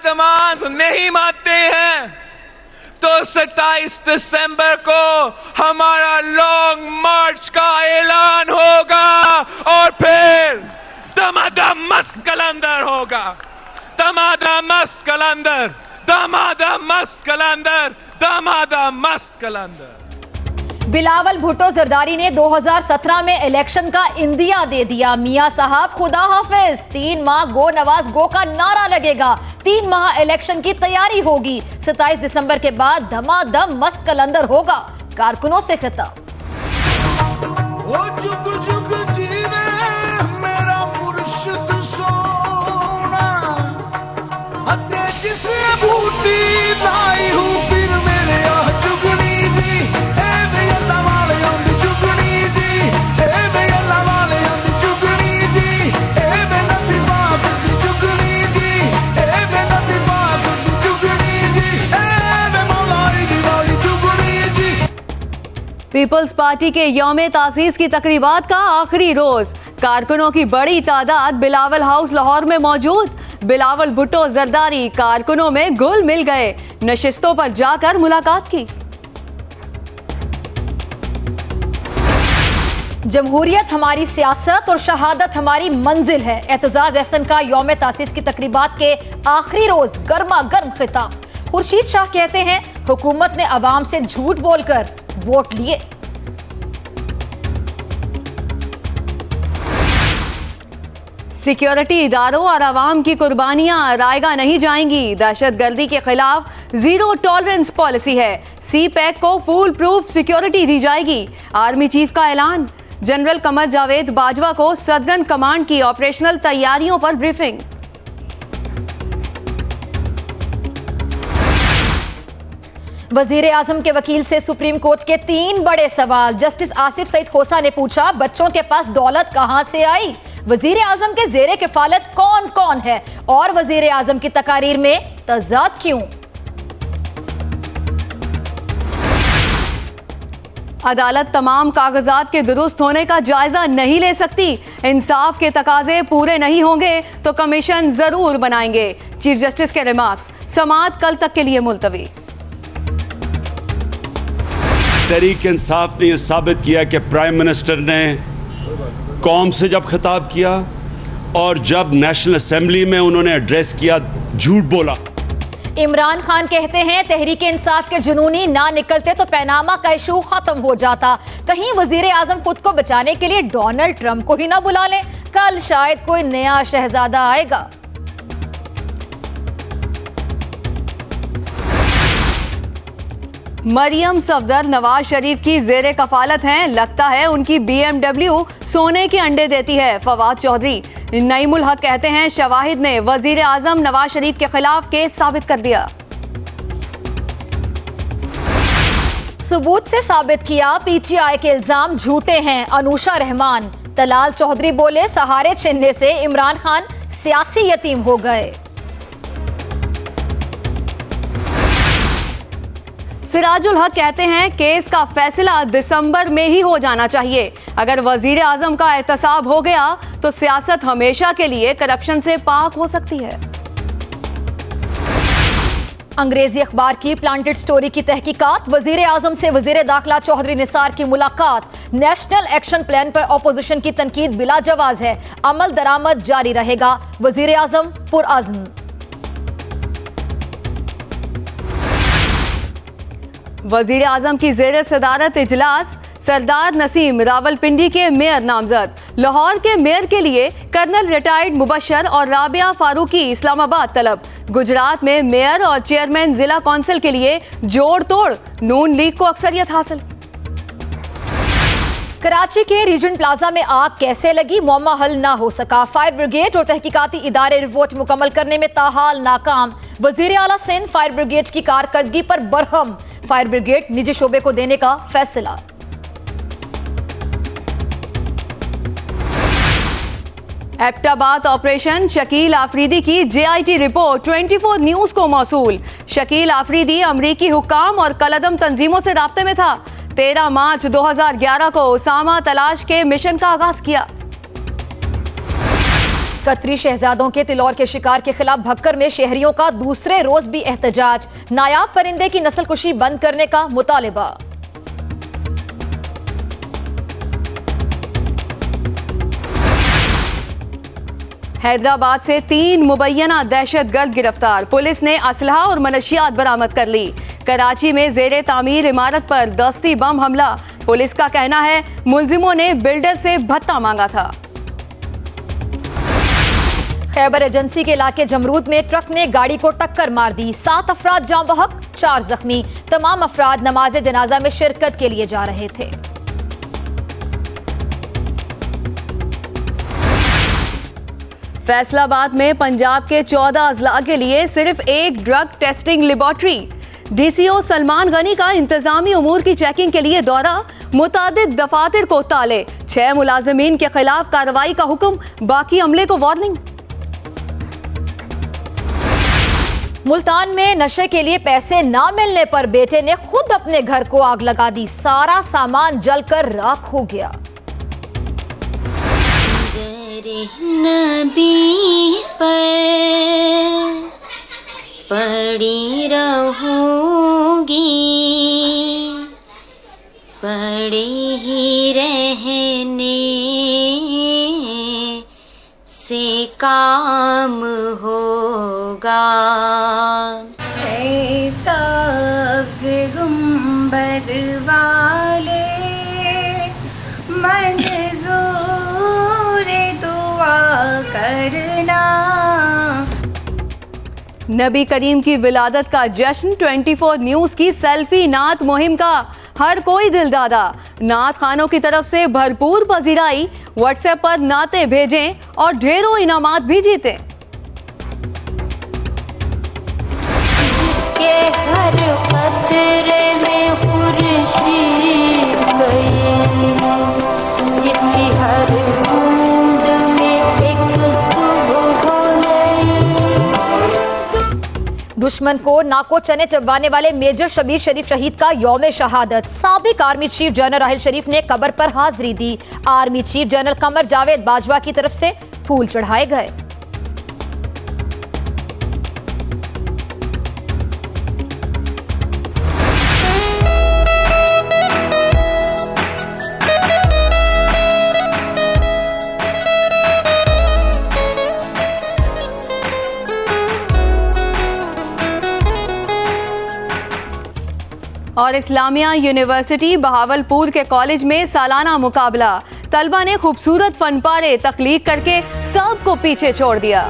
High command नहीं मानते हैं तो 27 दिसंबर को हमारा लॉन्ग मार्च का ऐलान होगा और फिर दमादम मस्त कलंदर होगा। दमादम मस्त कलंदर, दमादम मस्त कलंदर, दमादम मस्त कलंदर। बिलावल भुट्टो जरदारी ने 2017 में इलेक्शन का इंदिया दे दिया। मियां साहब खुदा हाफिज, 3 माह गो नवाज गो का नारा लगेगा, 3 माह इलेक्शन की तैयारी होगी। 27 दिसंबर के बाद धमाधम मस्त कलंदर होगा। कारकुनों से खिताब। पीपल्स पार्टी के यौम तासीस की तकरीबात का आखिरी रोज, कारकुनों की बड़ी तादाद बिलावल हाउस लाहौर में मौजूद। बिलावल भुट्टो जरदारी कारकुनों में घुल मिल गए, नशिस्तों पर जाकर मुलाकात की। जमहूरियत हमारी सियासत और शहादत हमारी मंजिल है। एतजाज एहसन का यौम तासीस की तकरीबात के आखिरी रोज गर्मा गर्म खिताब। खुर्शीद शाह कहते हैं हुकूमत ने अवाम से झूठ बोलकर वोट लिए। सिक्योरिटी इदारों और अवाम की कुर्बानियां रायगा नहीं जाएंगी। दहशतगर्दी के खिलाफ जीरो टॉलरेंस पॉलिसी है। सीपैक को फुल प्रूफ सिक्योरिटी दी जाएगी। आर्मी चीफ का ऐलान। जनरल कमर जावेद बाजवा को सदर्न कमांड की ऑपरेशनल तैयारियों पर ब्रीफिंग। वजीर आजम के वकील से सुप्रीम कोर्ट के 3 बड़े सवाल। जस्टिस आसिफ सईद खोसा ने पूछा, बच्चों के पास दौलत कहां से आई? वजीर आजम के जेरे किफालत कौन कौन है और वजीर आजम की तकारीर में तजाद क्यों? अदालत तमाम कागजात के दुरुस्त होने का जायजा नहीं ले सकती। इंसाफ के तकाजे पूरे नहीं होंगे तो कमीशन जरूर बनाएंगे। चीफ जस्टिस के रिमार्क्स। समाअत कल तक के लिए मुलतवी। तहरीक इंसाफ ने यह साबित किया कि प्राइम मिनिस्टर ने कौम से जब खिताब किया और जब नेशनल असेंबली में उन्होंने एड्रेस किया, झूठ बोला। इमरान खान कहते हैं तहरीक इंसाफ के जुनूनी ना निकलते तो पैनामा का इशू खत्म हो जाता। कहीं वजीर आजम खुद को बचाने के लिए डोनाल्ड ट्रंप को ही ना बुला लें, कल शायद कोई नया शहजादा आएगा। मरियम सफदर नवाज शरीफ की जेरे कफालत हैं। लगता है उनकी BMW सोने के अंडे देती है। फवाद चौधरी। नईमुल हक कहते हैं शवाहिद ने वजीर आजम नवाज शरीफ के खिलाफ केस साबित कर दिया। सबूत से साबित किया PTI के इल्जाम झूठे हैं। अनुषा रहमान। तलाल चौधरी बोले सहारे छीनने से इमरान खान सियासी यतीम हो गए। सिराजुल हक कहते हैं केस का फैसला दिसंबर में ही हो जाना चाहिए। अगर वजीर आजम का एहतसाब हो गया तो सियासत हमेशा के लिए करप्शन से पाक हो सकती है। अंग्रेजी अखबार की प्लांटेड स्टोरी की तहकीकात। वजीर आजम से वजीर दाखिला चौधरी निसार की मुलाकात। नेशनल एक्शन प्लान पर ऑपोजिशन की तनकीद बिला जवाज है, अमल दरामद जारी रहेगा। वजीर आजम पुरअज़्म। वजीर आजम की जेर सदारत इजलास। सरदार नसीम रावलपिंडी के मेयर नामजद। लाहौर के मेयर के लिए कर्नल रिटायर्ड मुबशर और राबिया फारूकी इस्लामाबाद तलब। गुजरात में मेयर और चेयरमैन जिला कौंसिल के लिए जोड़ तोड़, नून लीग को अक्सरियत हासिल। कराची के रीजन प्लाजा में आग कैसे लगी, मौमा हल ना हो सका। फायर ब्रिगेड और तहकीकाती इदारे रिपोर्ट मुकम्मल करने में ताहाल नाकाम। वजीर आला सिंध फायर ब्रिगेड की कारकर्दगी पर बरहम। फायर ब्रिगेड निजी शोबे को देने का फैसला। एबटाबाद ऑपरेशन। शकील आफरीदी की JIT रिपोर्ट 24 न्यूज को मौसूल। शकील आफरीदी अमरीकी हुक्काम और कलअदम तंजीमों से राब्ते में था। 13 मार्च 2011 को उसामा तलाश के मिशन का आगाज किया। कतरी शहजादों के तिलौर के शिकार के खिलाफ भक्कर में शहरियों का दूसरे रोज भी एहतजाज। नायाब परिंदे की नस्लकुशी बंद करने का मुतालिबा। हैदराबाद से 3 मुबैना दहशतगर्द गिरफ्तार। पुलिस ने असलहा और मनशियात बरामद कर ली। कराची में जेरे तामीर इमारत पर दस्ती बम हमला। पुलिस का कहना है मुलजिमों ने बिल्डर से भत्ता मांगा था। खैबर एजेंसी के इलाके जमरूद में ट्रक ने गाड़ी को टक्कर मार दी। 7 अफराद जाँ बहक, 4 जख्मी। तमाम अफराद नमाज जनाजा में शिरकत के लिए जा रहे थे। फैसलाबाद में पंजाब के 14 अजला के लिए सिर्फ एक drug testing laboratory. DCO Salman Ghani का इंतजामी उमूर की चेकिंग के लिए दौरा। मुतादिद दफातर को ताले। 6 मुलाजमीन के खिलाफ कार्रवाई का हुक्म, बाकी अमले को वार्निंग। मुल्तान में नशे के लिए पैसे ना मिलने पर बेटे ने खुद अपने घर को आग लगा दी। सारा सामान जलकर राख हो गया। नबी पर पड़ी रहूंगी, पड़े ही रहने से काम होगा। ऐ सब्ज़ गुंबद वाले मंजूर दुआ करना। नबी करीम की विलादत का जश्न। 24 न्यूज की सेल्फी नात मुहिम का हर कोई दिल दादा। नात खानों की तरफ से भरपूर पजीराई। व्हाट्सएप पर नाते भेजें और ढेरों इनामात भी जीतें। के हर पत्रे में खुर्शीद गई, जिसकी हर बूंद में एक सुबह गई। दुश्मन को नाको चने चबाने वाले मेजर शबीर शरीफ शहीद का यौम शहादत। साबिक आर्मी चीफ जनरल राहिल शरीफ ने कब्र पर हाजिरी दी। Army chief general Qamar Javed Bajwa की तरफ से फूल चढ़ाए गए। और इस्लामिया यूनिवर्सिटी बहावलपुर के कॉलेज में सालाना मुकाबला। तलबा ने खूबसूरत फनपारे तख्लीक करके सबको पीछे छोड़ दिया।